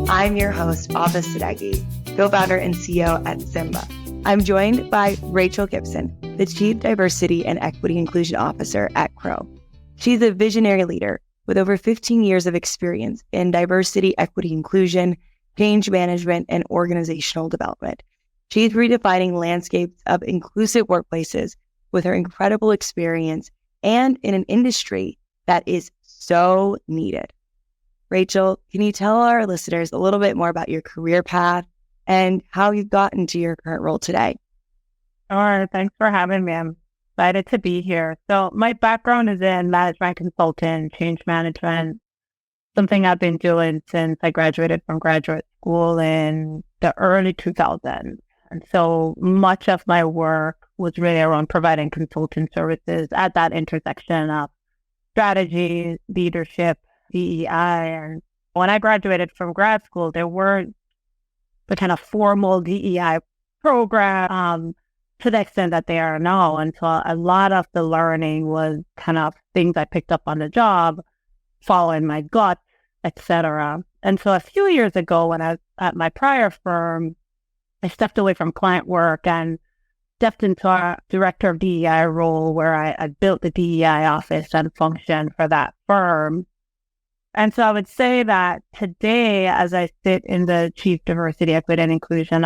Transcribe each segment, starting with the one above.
I'm your host, Ahva Sadeghi, co-founder and CEO at Symba. I'm joined by Rachael Gibson, the Chief Diversity and Equity Inclusion Officer at Crowe. She's a visionary leader with over 15 years of experience in diversity, equity, inclusion, change management, and organizational development. She's redefining landscapes of inclusive workplaces with her incredible experience and in an industry that is so needed. Rachael, can you tell our listeners a little bit more about your career path and how you've gotten to your current role today? Sure. Thanks for having me. I'm excited to be here. So my background is in management consulting, change management, something I've been doing since I graduated from graduate school in the early 2000s. And so much of my work was really around providing consulting services at that intersection of strategy, leadership, DEI. And when I graduated from grad school, there weren't the kind of formal DEI program to the extent that they are now. And so a lot of the learning was kind of things I picked up on the job, following my gut, etc. And so a few years ago, when I was at my prior firm, I stepped away from client work and stepped into a director of DEI role where I built the DEI office and function for that firm. And so I would say that today, as I sit in the Chief Diversity, Equity, and Inclusion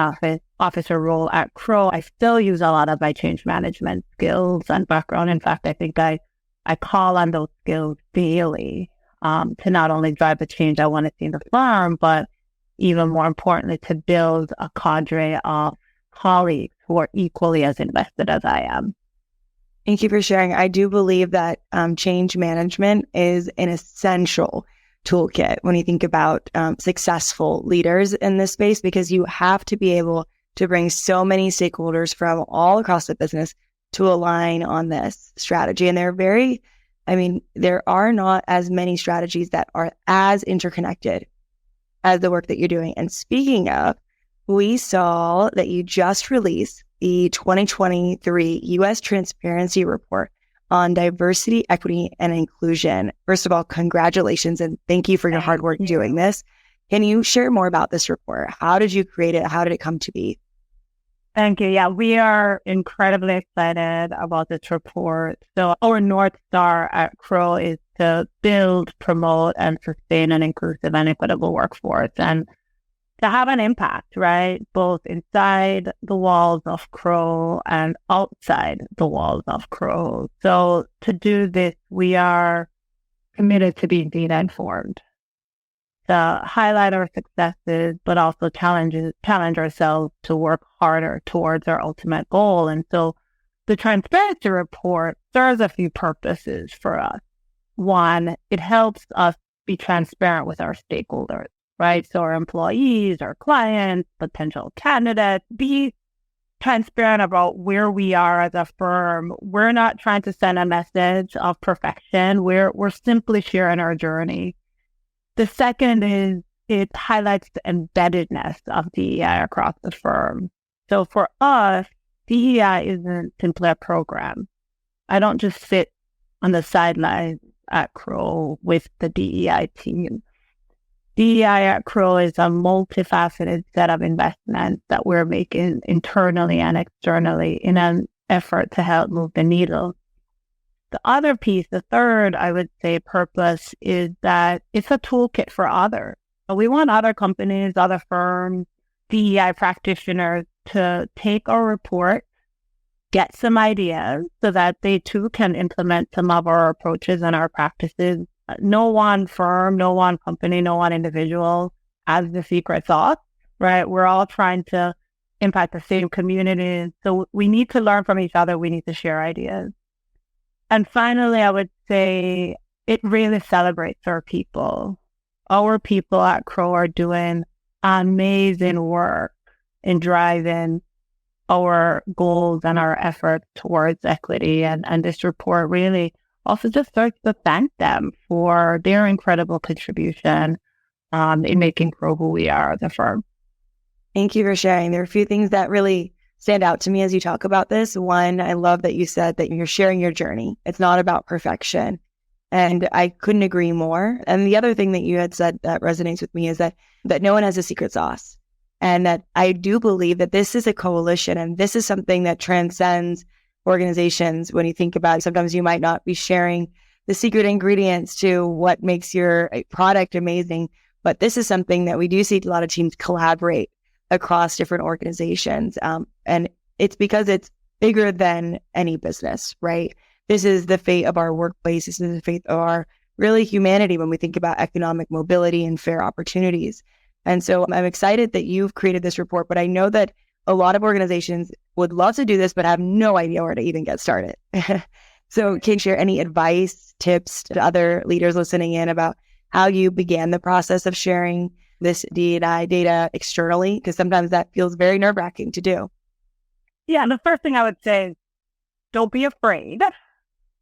Officer role at Crowe, I still use a lot of my change management skills and background. In fact, I think I call on those skills daily to not only drive the change I want to see in the firm, but even more importantly, to build a cadre of colleagues who are equally as invested as I am. Thank you for sharing. I do believe that change management is an essential toolkit when you think about successful leaders in this space, because you have to be able to bring so many stakeholders from all across the business to align on this strategy. And there are not as many strategies that are as interconnected as the work that you're doing. And speaking of, we saw that you just released the 2023 U.S. Transparency Report on diversity, equity, and inclusion. First of all, congratulations and thank you for your hard work doing this. Can you share more about this report? How did you create it? How did it come to be? Thank you. Yeah, we are incredibly excited about this report. So our North Star at Crowe is to build, promote, and sustain an inclusive and equitable workforce, and to have an impact, right? Both inside the walls of Crowe and outside the walls of Crowe. So to do this, we are committed to being data informed, to highlight our successes, but also challenge ourselves to work harder towards our ultimate goal. And so the Transparency Report serves a few purposes for us. One, it helps us be transparent with our stakeholders, right? So our employees, our clients, potential candidates, be transparent about where we are as a firm. We're not trying to send a message of perfection. We're simply sharing our journey. The second is it highlights the embeddedness of DEI across the firm. So for us, DEI isn't simply a program. I don't just sit on the sidelines at Crowe with the DEI team. DEI at Crowe is a multifaceted set of investments that we're making internally and externally in an effort to help move the needle. The other piece, the third, I would say, purpose is that it's a toolkit for others. So we want other companies, other firms, DEI practitioners to take our report, get some ideas so that they too can implement some of our approaches and our practices. No one firm, no one company, no one individual has the secret sauce, right? We're all trying to impact the same communities. So we need to learn from each other. We need to share ideas. And finally, I would say it really celebrates our people. Our people at Crowe are doing amazing work in driving our goals and our efforts towards equity. And this report really also just starts to thank them for their incredible contribution in making Crowe who we are as a firm. Thank you for sharing. There are a few things that really stand out to me as you talk about this. One, I love that you said that you're sharing your journey. It's not about perfection. And I couldn't agree more. And the other thing that you had said that resonates with me is that no one has a secret sauce. And that I do believe that this is a coalition, and this is something that transcends organizations. When you think about it, sometimes you might not be sharing the secret ingredients to what makes your product amazing, but this is something that we do see a lot of teams collaborate across different organizations. And it's because it's bigger than any business, right? This is the fate of our workplace. This is the fate of our really humanity when we think about economic mobility and fair opportunities. And so I'm excited that you've created this report, but I know that a lot of organizations would love to do this, but have no idea where to even get started. So can you share any advice, tips to other leaders listening in about how you began the process of sharing this D&I data externally? Because sometimes that feels very nerve-wracking to do. Yeah, the first thing I would say is don't be afraid.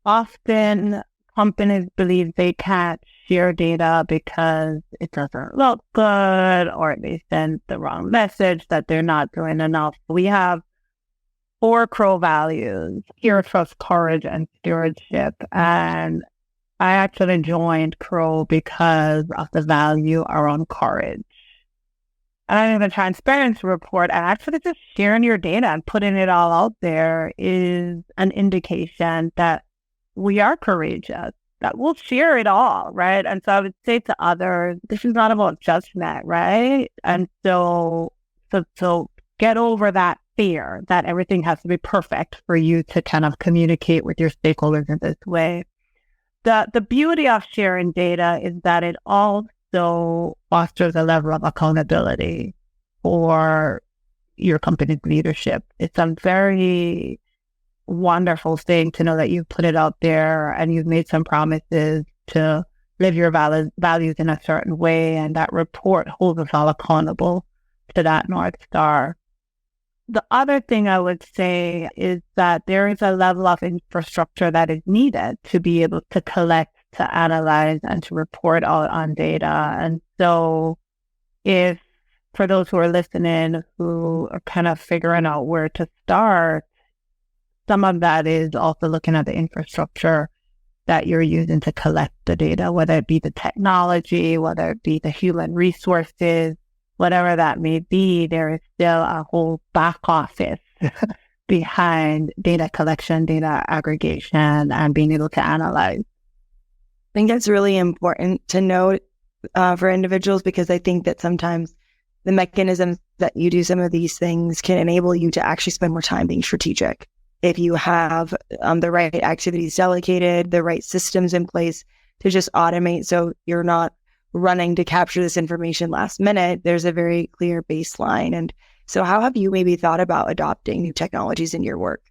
Often companies believe they can't share data because it doesn't look good, or they send the wrong message that they're not doing enough. We have 4 Crowe values: care, trust, courage, and stewardship. And I actually joined Crowe because of the value around courage. And I think the transparency report and actually just sharing your data and putting it all out there is an indication that we are courageous, that we'll share it all, right? And so I would say to others, this is not about judgment, right? And so get over that fear that everything has to be perfect for you to kind of communicate with your stakeholders in this way. The beauty of sharing data is that it also fosters a level of accountability for your company's leadership. It's a very wonderful thing to know that you've put it out there and you've made some promises to live your values in a certain way, and that report holds us all accountable to that North Star. The other thing I would say is that there is a level of infrastructure that is needed to be able to collect, to analyze, and to report out on data. And so if, for those who are listening, who are kind of figuring out where to start, some of that is also looking at the infrastructure that you're using to collect the data, whether it be the technology, whether it be the human resources, whatever that may be. There is still a whole back office behind data collection, data aggregation, and being able to analyze. I think that's really important to note for individuals, because I think that sometimes the mechanisms that you do some of these things can enable you to actually spend more time being strategic. If you have the right activities delegated, the right systems in place to just automate, so you're not running to capture this information last minute, there's a very clear baseline. And so how have you maybe thought about adopting new technologies in your work?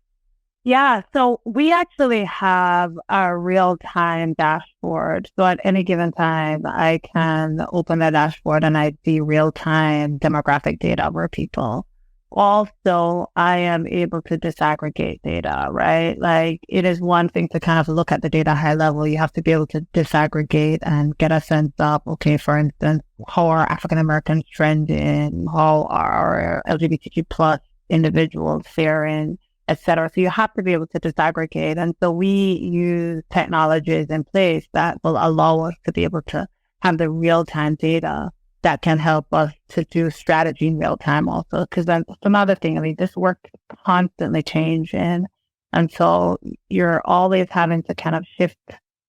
Yeah, so we actually have a real-time dashboard. So at any given time, I can open the dashboard and I see real-time demographic data over people. Also, I am able to disaggregate data, right? Like, it is one thing to kind of look at the data high level. You have to be able to disaggregate and get a sense of, okay, for instance, how are African Americans trending? How are LGBTQ plus individuals faring, et cetera? So you have to be able to disaggregate. And so we use technologies in place that will allow us to be able to have the real-time data that can help us to do strategy in real time also. Because then some other thing, I mean, this work is constantly changing. And so you're always having to kind of shift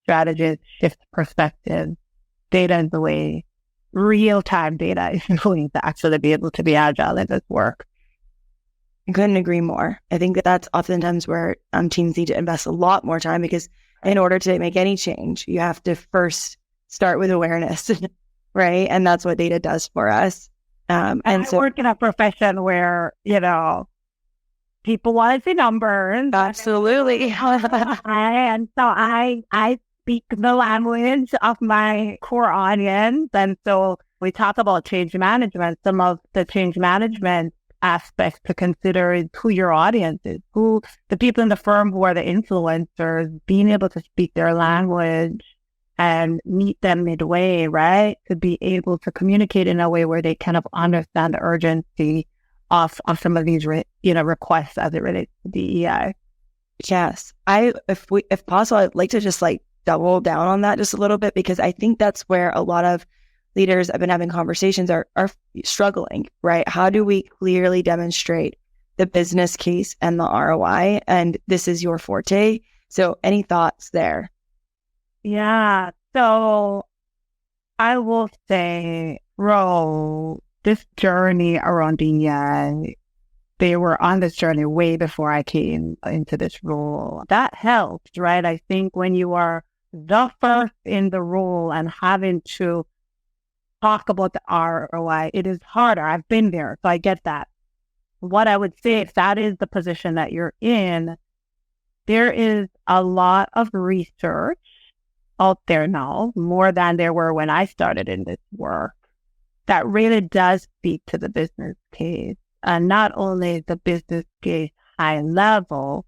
strategies, shift perspectives. Data is the way, real-time data is the way to actually be able to be agile in this work. I couldn't agree more. I think that that's oftentimes where teams need to invest a lot more time, because in order to make any change, you have to first start with awareness. Right. And that's what data does for us. And so I work in a profession where, people want to see numbers. Absolutely. And so I speak the language of my core audience. And so we talk about change management. Some of the change management aspects to consider is who your audience is, who the people in the firm who are the influencers, being able to speak their language and meet them midway, right? To be able to communicate in a way where they kind of understand the urgency of some of these, requests as it relates to DEI. Yes. If possible, I'd like to just double down on that just a little bit, because I think that's where a lot of leaders I've been having conversations are struggling, right? How do we clearly demonstrate the business case and the ROI? And this is your forte. So any thoughts there? Yeah. So I will say, this journey around DEI, they were on this journey way before I came into this role. That helps, right? I think when you are the first in the role and having to talk about the ROI, it is harder. I've been there, so I get that. What I would say, if that is the position that you're in, there is a lot of research out there now, more than there were when I started in this work, that really does speak to the business case. And not only the business case high level,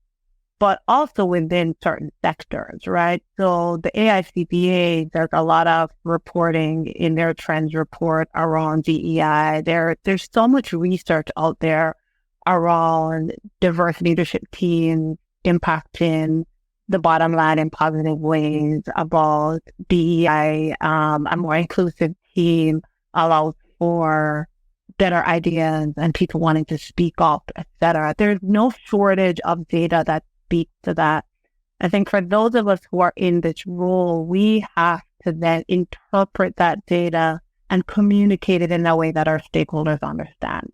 but also within certain sectors, right? So the AICPA, there's a lot of reporting in their trends report around DEI. There's so much research out there around diverse leadership teams impacting the bottom line in positive ways, about DEI. A more inclusive team allows for better ideas and people wanting to speak up, etc. There's no shortage of data that speaks to that. I think for those of us who are in this role, we have to then interpret that data and communicate it in a way that our stakeholders understand.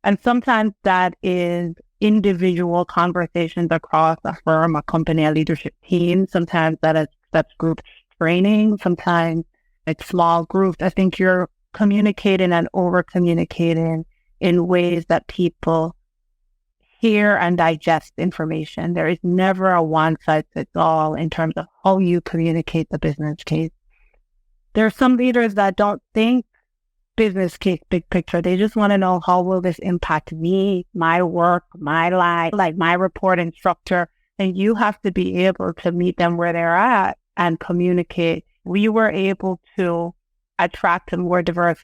And sometimes that is individual conversations across a firm, a company, a leadership team. Sometimes that's group training. Sometimes it's small groups. I think you're communicating and over-communicating in ways that people hear and digest information. There is never a one-size-fits-all in terms of how you communicate the business case. There are some leaders that don't think business case, big picture. They just want to know, how will this impact me, my work, my life, like my reporting structure? And you have to be able to meet them where they're at and communicate. We were able to attract a more diverse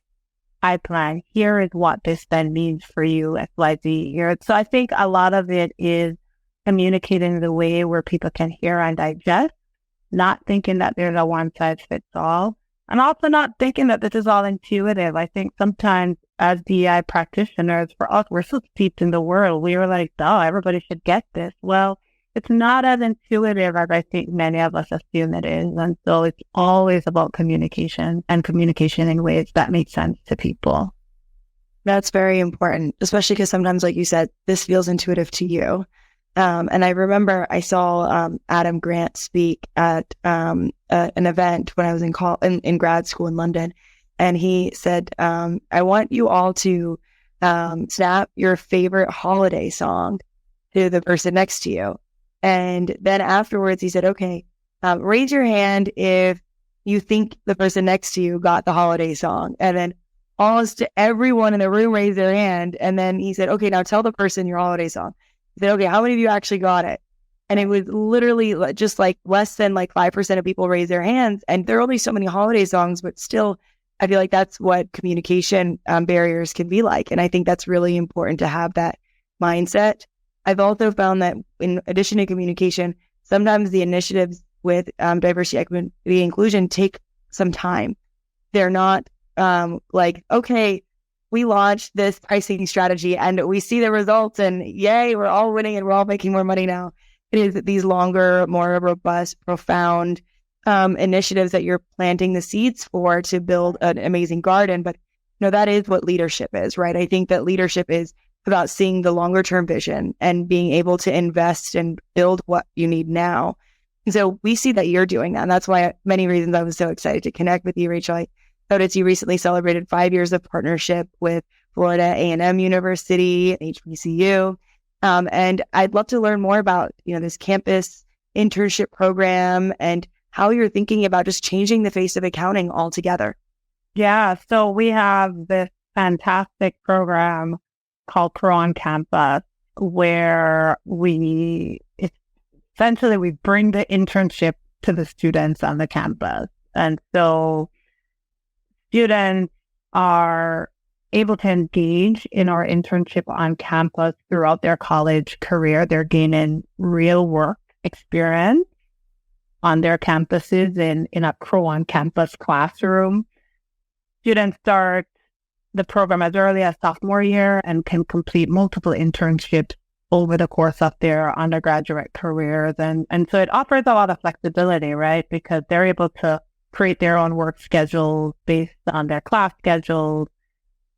pipeline. Here is what this then means for you, XYZ here. So I think a lot of it is communicating in the way where people can hear and digest, not thinking that there's a one size fits all, and also not thinking that this is all intuitive. I think sometimes as DEI practitioners, for us, we're so steeped in the world. We were like, oh, everybody should get this. Well, it's not as intuitive as I think many of us assume it is. And so it's always about communication, and communication in ways that make sense to people. That's very important, especially because sometimes, like you said, this feels intuitive to you. And I remember I saw Adam Grant speak at an event when I was in grad school in London. And he said, I want you all to snap your favorite holiday song to the person next to you. And then afterwards, he said, okay, raise your hand if you think the person next to you got the holiday song. And then almost everyone in the room raised their hand. And then he said, okay, now tell the person your holiday song. He said, okay, how many of you actually got it? And it was literally just like less than like 5% of people raised their hands. And there are only so many holiday songs, but still, I feel like that's what communication barriers can be like. And I think that's really important to have that mindset. I've also found that in addition to communication, sometimes the initiatives with diversity, equity, inclusion take some time. They're not like, okay, we launched this pricing strategy and we see the results and yay, we're all winning and we're all making more money now. It is these longer, more robust, profound initiatives that you're planting the seeds for to build an amazing garden. But that is what leadership is, right? I think that leadership is about seeing the longer term vision and being able to invest and build what you need now. And so we see that you're doing that. And that's why many reasons I was so excited to connect with you, Rachael. I noticed you recently celebrated 5 years of partnership with Florida A&M University, HBCU. And I'd love to learn more about, this campus internship program and how you're thinking about just changing the face of accounting altogether. Yeah. So we have this fantastic program called Crowe on campus, where we bring the internship to the students on the campus. And so students are able to engage in our internship on campus throughout their college career. They're gaining real work experience. on their campuses in a Crowe on-campus classroom. Students start the program as early as sophomore year and can complete multiple internships over the course of their undergraduate careers. And so it offers a lot of flexibility, right? Because they're able to create their own work schedules based on their class schedules.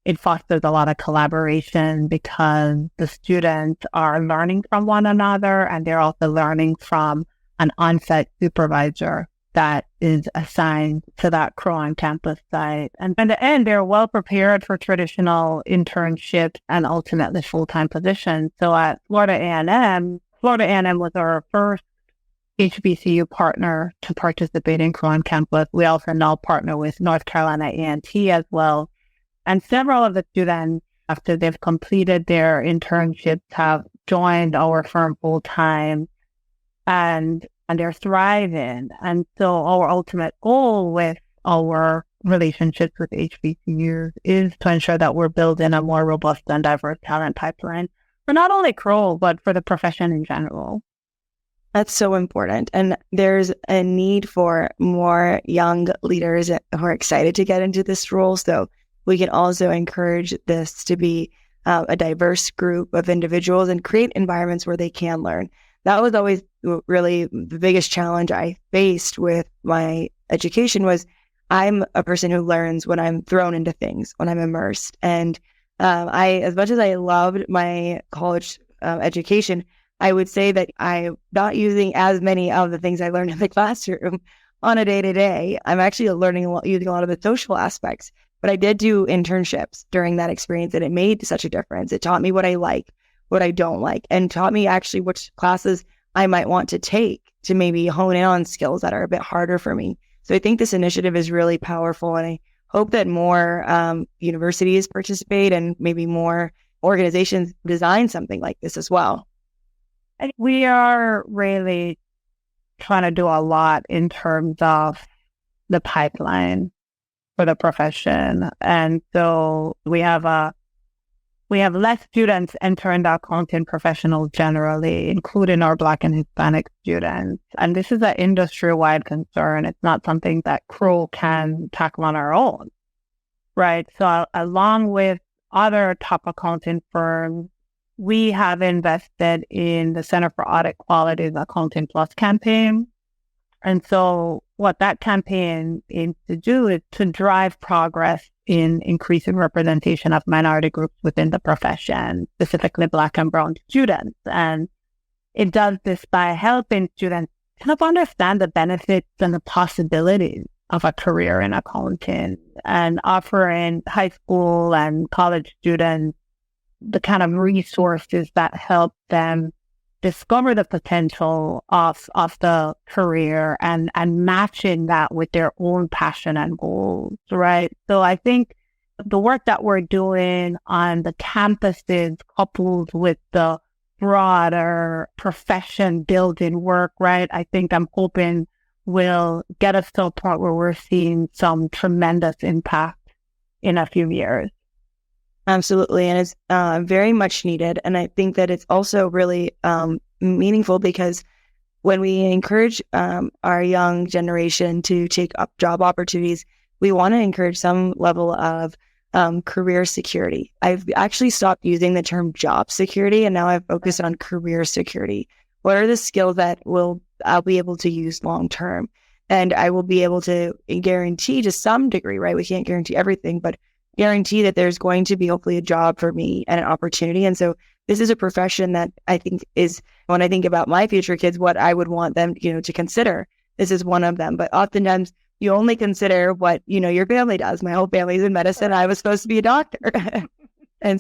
It fosters a lot of collaboration because the students are learning from one another, and they're also learning from an on-site supervisor that is assigned to that Crowe on-campus site. And in the end, they're well prepared for traditional internships and ultimately full-time positions. So at Florida A&M was our first HBCU partner to participate in Crowe on-campus. We also now partner with North Carolina A&T as well. And several of the students, after they've completed their internships, have joined our firm full-time, and they're thriving. And so our ultimate goal with our relationships with HBCUs is to ensure that we're building a more robust and diverse talent pipeline for not only Crowe, but for the profession in general. That's so important. And there's a need for more young leaders who are excited to get into this role. So we can also encourage this to be a diverse group of individuals and create environments where they can learn. That was always really the biggest challenge I faced with my education. Was I'm a person who learns when I'm thrown into things, when I'm immersed. And as much as I loved my college education, I would say that I'm not using as many of the things I learned in the classroom on a day-to-day. I'm actually using a lot of the social aspects. But I did do internships during that experience, and it made such a difference. It taught me what I like, what I don't like, and taught me actually which classes I might want to take to maybe hone in on skills that are a bit harder for me. So I think this initiative is really powerful, and I hope that more universities participate and maybe more organizations design something like this as well. And we are really trying to do a lot in terms of the pipeline for the profession. And so we have less students entering the accounting professional generally, including our Black and Hispanic students. And this is an industry-wide concern. It's not something that Crowe can tackle on our own, right? So along with other top accounting firms, we have invested in the Center for Audit Quality's Accounting Plus campaign. And so what that campaign aims to do is to drive progress in increasing representation of minority groups within the profession, specifically Black and Brown students. And it does this by helping students kind of understand the benefits and the possibilities of a career in accounting, and offering high school and college students the kind of resources that help them discover the potential of the career and matching that with their own passion and goals, right? So I think the work that we're doing on the campuses, coupled with the broader profession building work, right? I think I'm hoping will get us to a point where we're seeing some tremendous impact in a few years. Absolutely. And it's very much needed. And I think that it's also really meaningful because when we encourage our young generation to take up job opportunities, we want to encourage some level of career security. I've actually stopped using the term job security, and now I've focused on career security. What are the skills that I'll be able to use long term? And I will be able to guarantee to some degree, right? We can't guarantee everything, but guarantee that there's going to be hopefully a job for me and an opportunity. And so this is a profession that I think is, when I think about my future kids, what I would want them, to consider. This is one of them. But oftentimes you only consider what, your family does. My whole family's in medicine. I was supposed to be a doctor. And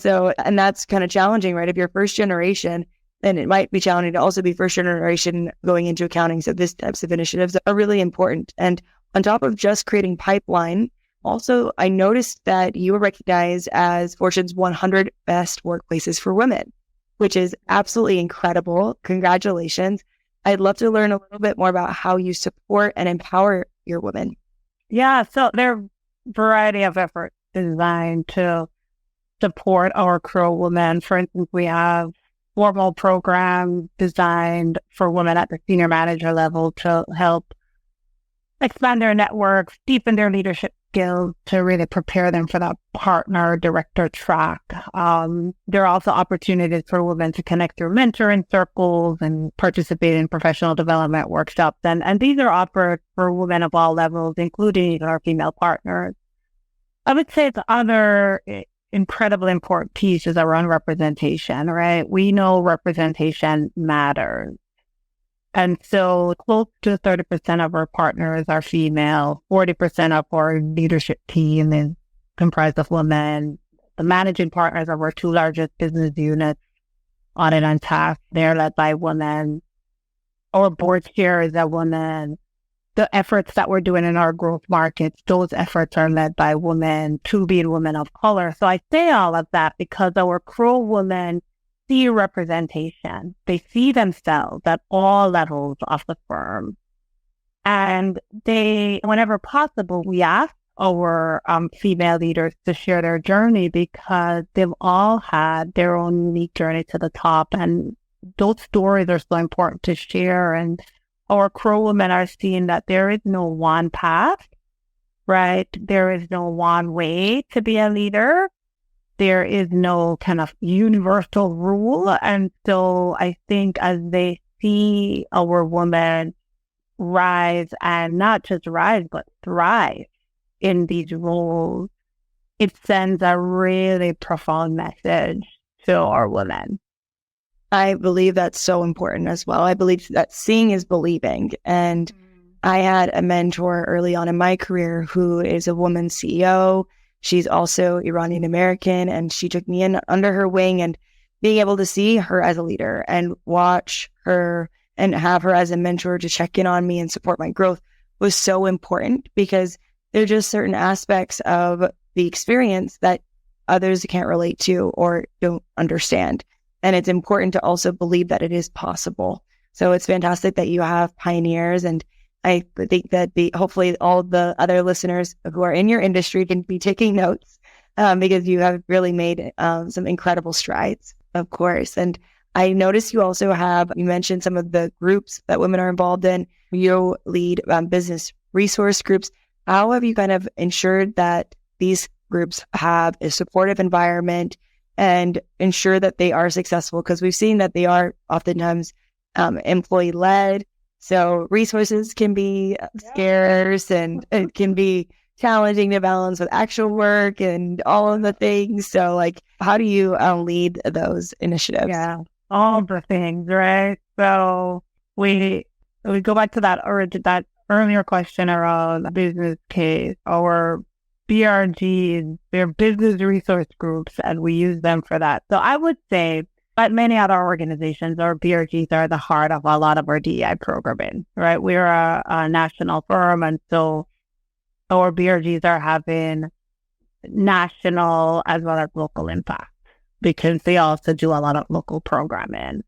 that's kind of challenging, right? If you're first generation, then it might be challenging to also be first generation going into accounting. So these types of initiatives are really important. And on top of just creating pipeline, also, I noticed that you were recognized as Fortune's 100 Best Workplaces for Women, which is absolutely incredible. Congratulations. I'd love to learn a little bit more about how you support and empower your women. Yeah, so there are a variety of efforts designed to support our Crowe women. For instance, we have formal program designed for women at the senior manager level to help expand their networks, deepen their leadership skills to really prepare them for that partner director track. There are also opportunities for women to connect through mentoring circles and participate in professional development workshops. And these are offered for women of all levels, including our female partners. I would say the other incredibly important piece is around representation, right? We know representation matters. And so close to 30% of our partners are female, 40% of our leadership team is comprised of women. The managing partners of our two largest business units, audit and tax, they're led by women. Our board chair is a woman. The efforts that we're doing in our growth markets, those efforts are led by women, two being women of color. So I say all of that because our Crowe women see representation. They see themselves at all levels of the firm. And they, whenever possible, we ask our female leaders to share their journey because they've all had their own unique journey to the top. And those stories are so important to share. And our Crowe women are seeing that there is no one path, right? There is no one way to be a leader. There is no kind of universal rule. And so I think as they see our women rise and not just rise, but thrive in these roles, it sends a really profound message to our women. I believe that's so important as well. I believe that seeing is believing. And I had a mentor early on in my career who is a woman CEO. She's also Iranian American, and she took me in under her wing, and being able to see her as a leader and watch her and have her as a mentor to check in on me and support my growth was so important because there are just certain aspects of the experience that others can't relate to or don't understand. And it's important to also believe that it is possible. So it's fantastic that you have pioneers, and I think that hopefully all the other listeners who are in your industry can be taking notes because you have really made some incredible strides, of course. And I noticed you also you mentioned some of the groups that women are involved in. You lead business resource groups. How have you kind of ensured that these groups have a supportive environment and ensure that they are successful? Because we've seen that they are oftentimes employee-led. So resources can be scarce and it can be challenging to balance with actual work and all of the things. So like, how do you lead those initiatives? Yeah, all the things, right? So we go back to that earlier question around the business case. Our BRGs, they're business resource groups, and we use them for that. So I would say, like many other organizations, our BRGs are the heart of a lot of our DEI programming, right? We're a national firm, and so our BRGs are having national as well as local impact because they also do a lot of local programming.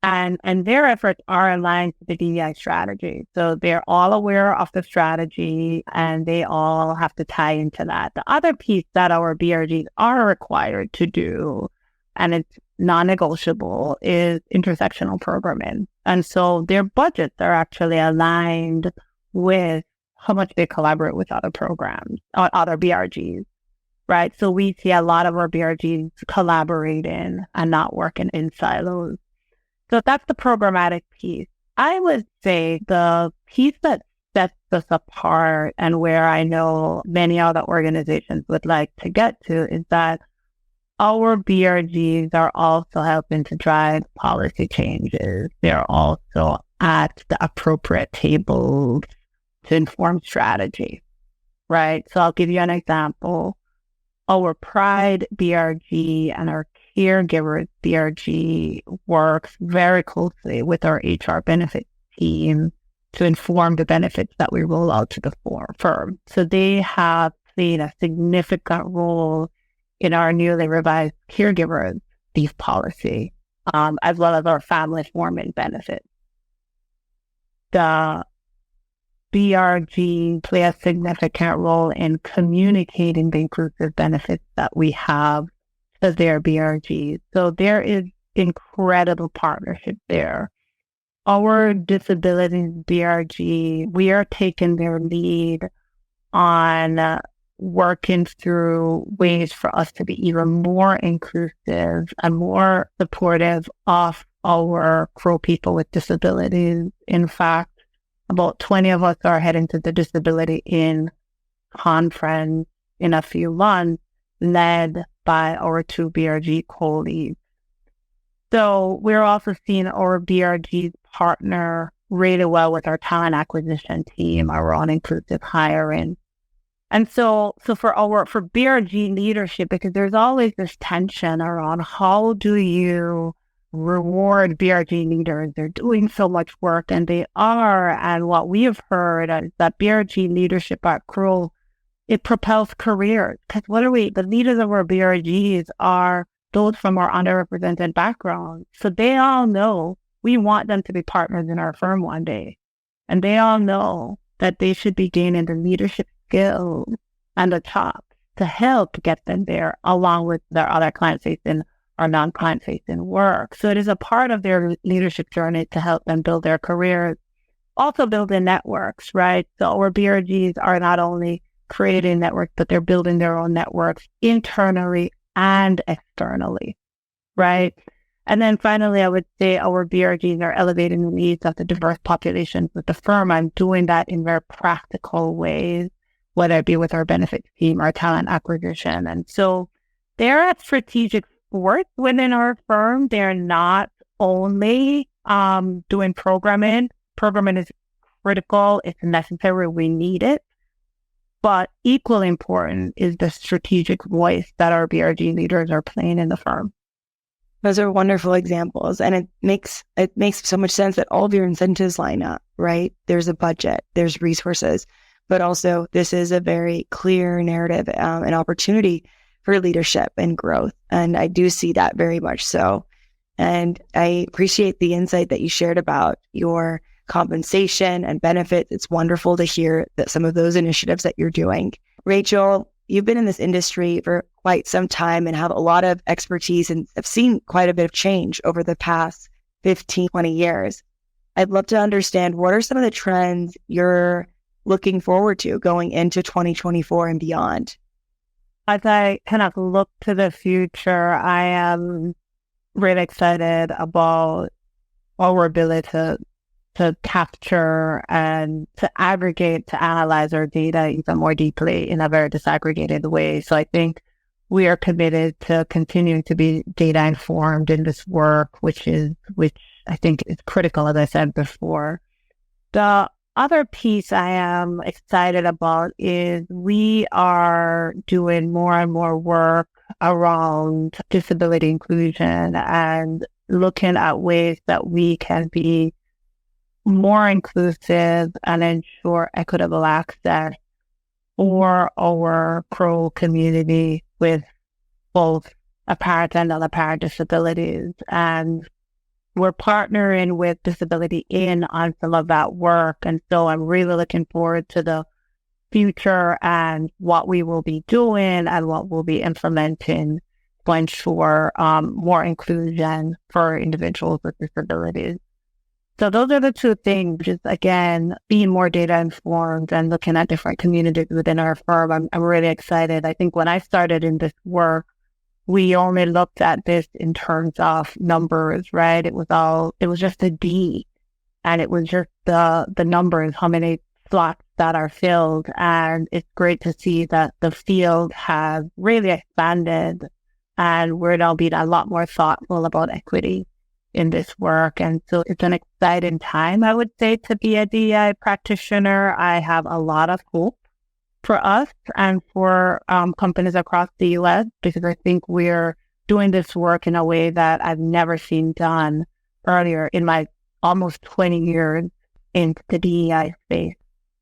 And their efforts are aligned to the DEI strategy. So they're all aware of the strategy and they all have to tie into that. The other piece that our BRGs are required to do, and it's non-negotiable, is intersectional programming. And so their budgets are actually aligned with how much they collaborate with other programs, or other BRGs, right? So we see a lot of our BRGs collaborating and not working in silos. So that's the programmatic piece. I would say the piece that sets us apart and where I know many other organizations would like to get to is that our BRGs are also helping to drive policy changes. They're also at the appropriate tables to inform strategy, right? So I'll give you an example. Our Pride BRG and our Caregivers BRG works very closely with our HR benefits team to inform the benefits that we roll out to the firm. So they have played a significant role in our newly revised Caregivers leave policy, as well as our family forming benefits. The BRG play a significant role in communicating the inclusive benefits that we have to their BRGs. So there is incredible partnership there. Our disabilities BRG, we are taking their lead on working through ways for us to be even more inclusive and more supportive of our Crowe people with disabilities. In fact, about 20 of us are heading to the Disability In conference in a few months, led by our 2 BRG co-leads. So we're also seeing our BRGs partner really well with our talent acquisition team, our own inclusive hiring. And so for BRG leadership, because there's always this tension around how do you reward BRG leaders? They're doing so much work, and they are. And what we have heard is that BRG leadership at Crowe, it propels careers. Because the leaders of our BRGs are those from our underrepresented backgrounds. So they all know we want them to be partners in our firm one day. And they all know that they should be gaining the leadership skills and the chops to help get them there, along with their other client-facing or non-client-facing work. So it is a part of their leadership journey to help them build their careers, also building networks, right? So our BRGs are not only creating networks, but they're building their own networks internally and externally, right? And then finally, I would say our BRGs are elevating the needs of the diverse populations with the firm. I'm doing that in very practical ways, whether it be with our benefits team, our talent acquisition. And so they're a strategic force within our firm. They're not only doing programming. Programming is critical. It's necessary. We need it. But equally important is the strategic voice that our BRG leaders are playing in the firm. Those are wonderful examples. And it makes so much sense that all of your incentives line up, right? There's a budget, there's resources, but also this is a very clear narrative and opportunity for leadership and growth. And I do see that very much so. And I appreciate the insight that you shared about your compensation and benefits. It's wonderful to hear that some of those initiatives that you're doing. Rachel, you've been in this industry for quite some time and have a lot of expertise and have seen quite a bit of change over the past 15, 20 years. I'd love to understand, what are some of the trends you're looking forward to going into 2024 and beyond? As I kind of look to the future, I am really excited about our ability to capture and to aggregate, to analyze our data even more deeply in a very disaggregated way. So I think we are committed to continuing to be data informed in this work, which I think is critical, as I said before. The other piece I am excited about is we are doing more and more work around disability inclusion and looking at ways that we can be more inclusive and ensure equitable access for our Crowe community with both apparent and non-apparent disabilities. And we're partnering with Disability In on some of that work. And so I'm really looking forward to the future and what we will be doing and what we'll be implementing to ensure more inclusion for individuals with disabilities. So those are the two things, just again, being more data informed and looking at different communities within our firm. I'm really excited. I think when I started in this work, we only looked at this in terms of numbers, right? It was just a D, and it was just the numbers, how many slots that are filled. And it's great to see that the field has really expanded, and we're now being a lot more thoughtful about equity in this work. And so it's an exciting time, I would say, to be a DEI practitioner. I have a lot of hope for us and for companies across the U.S. because I think we're doing this work in a way that I've never seen done earlier in my almost 20 years in the DEI space.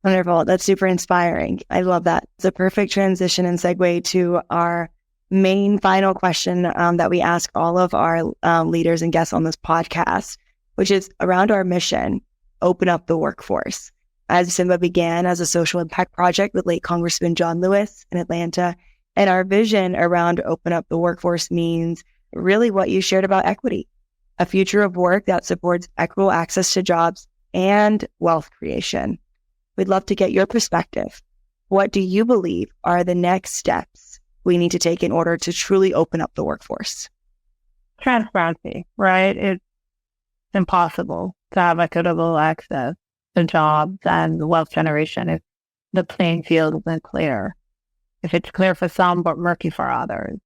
Wonderful. That's super inspiring. I love that. It's a perfect transition and segue to our main final question that we ask all of our leaders and guests on this podcast, which is around our mission, open up the workforce. As Symba began as a social impact project with late Congressman John Lewis in Atlanta, and our vision around open up the workforce means really what you shared about equity, a future of work that supports equitable access to jobs and wealth creation. We'd love to get your perspective. What do you believe are the next steps we need to take in order to truly open up the workforce? Transparency, right? It's impossible to have equitable access to jobs and wealth generation if the playing field isn't clear. If it's clear for some but murky for others,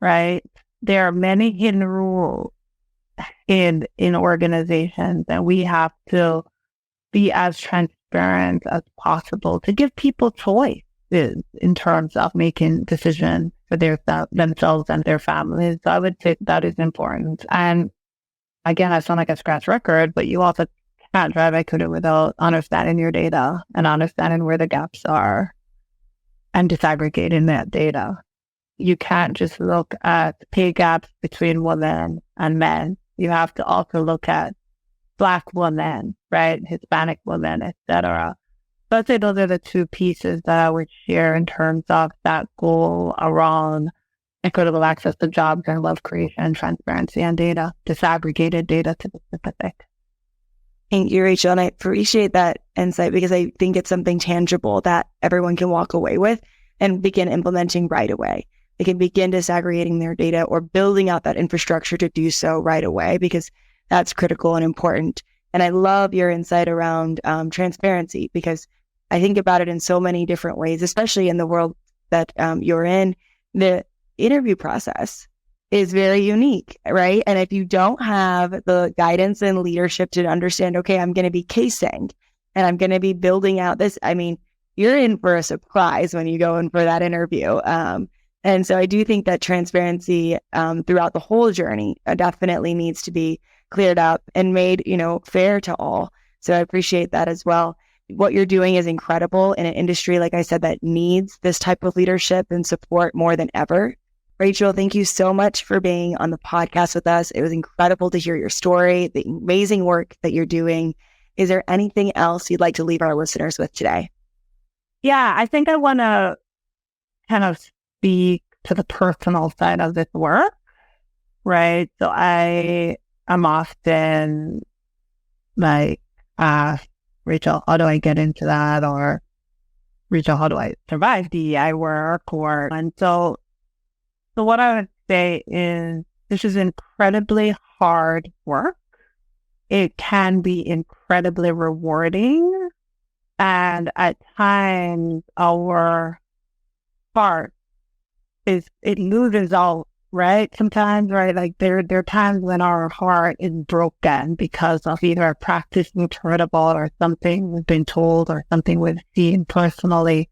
right? There are many hidden rules in organizations, and we have to be as transparent as possible to give people choices in terms of making decisions for themselves and their families. So I would say that is important. And again, I sound like a scratch record, but you also can't drive equity without understanding your data and understanding where the gaps are and disaggregating that data. You can't just look at pay gaps between women and men. You have to also look at Black women, right? Hispanic women, etc. So I'd say those are the two pieces that I would share in terms of that goal around equitable access to jobs and wealth creation, transparency, and data, disaggregated data to be specific. Thank you, Rachel. And I appreciate that insight because I think it's something tangible that everyone can walk away with and begin implementing right away. They can begin disaggregating their data or building out that infrastructure to do so right away because that's critical and important. And I love your insight around transparency because I think about it in so many different ways, especially in the world that you're in. The interview process is very unique, right? And if you don't have the guidance and leadership to understand, okay, I'm going to be casing and I'm going to be building out this, I mean, you're in for a surprise when you go in for that interview. And so I do think that transparency throughout the whole journey definitely needs to be cleared up and made, fair to all. So I appreciate that as well. What you're doing is incredible in an industry, like I said, that needs this type of leadership and support more than ever. Rachel, thank you so much for being on the podcast with us. It was incredible to hear your story, the amazing work that you're doing. Is there anything else you'd like to leave our listeners with today? Yeah, I think I want to kind of speak to the personal side of this work, right? So I'm often like, Rachel, how do I get into that? Or Rachel, how do I survive DEI work? And so what I would say is this is incredibly hard work. It can be incredibly rewarding. And at times our heart it loses all, right? Sometimes, right? Like there are times when our heart is broken because of either a practice we've heard about or something we've been told or something we've seen personally.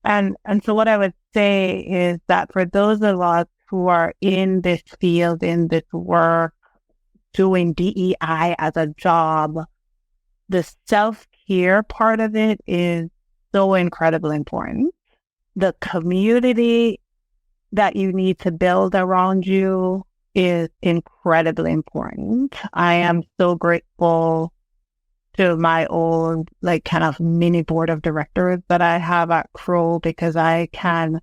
And so what I would say is that for those of us who are in this field, in this work, doing DEI as a job, the self-care part of it is so incredibly important. The community that you need to build around you is incredibly important. I am so grateful to my own kind of mini board of directors that I have at Crowe because I can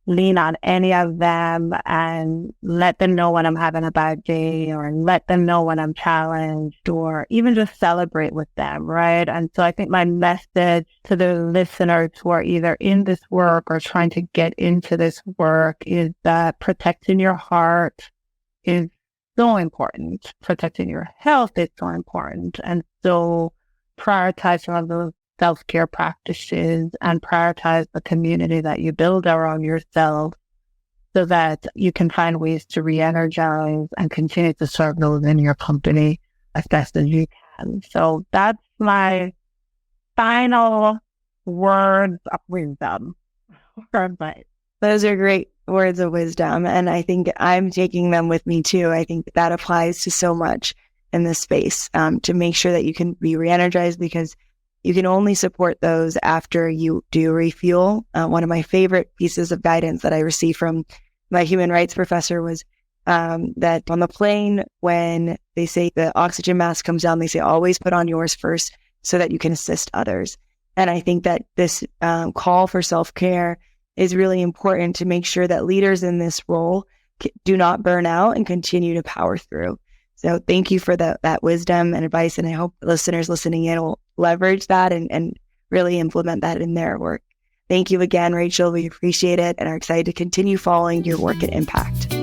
lean on any of them and let them know when I'm having a bad day or let them know when I'm challenged or even just celebrate with them, right? And so I think my message to the listeners who are either in this work or trying to get into this work is that protecting your heart is so important. Protecting your health is so important. And so prioritize some of those self-care practices and prioritize the community that you build around yourself so that you can find ways to re-energize and continue to serve those in your company as best as you can. So that's my final words of wisdom or advice. Those are great words of wisdom. And I think I'm taking them with me too. I think that applies to so much in this space to make sure that you can be re-energized because you can only support those after you do refuel. One of my favorite pieces of guidance that I received from my human rights professor was that on the plane, when they say the oxygen mask comes down, they say, always put on yours first so that you can assist others. And I think that this call for self-care is really important to make sure that leaders in this role do not burn out and continue to power through. So thank you for that wisdom and advice. And I hope listeners listening in will leverage that and really implement that in their work. Thank you again, Rachel. We appreciate it and are excited to continue following your work and impact.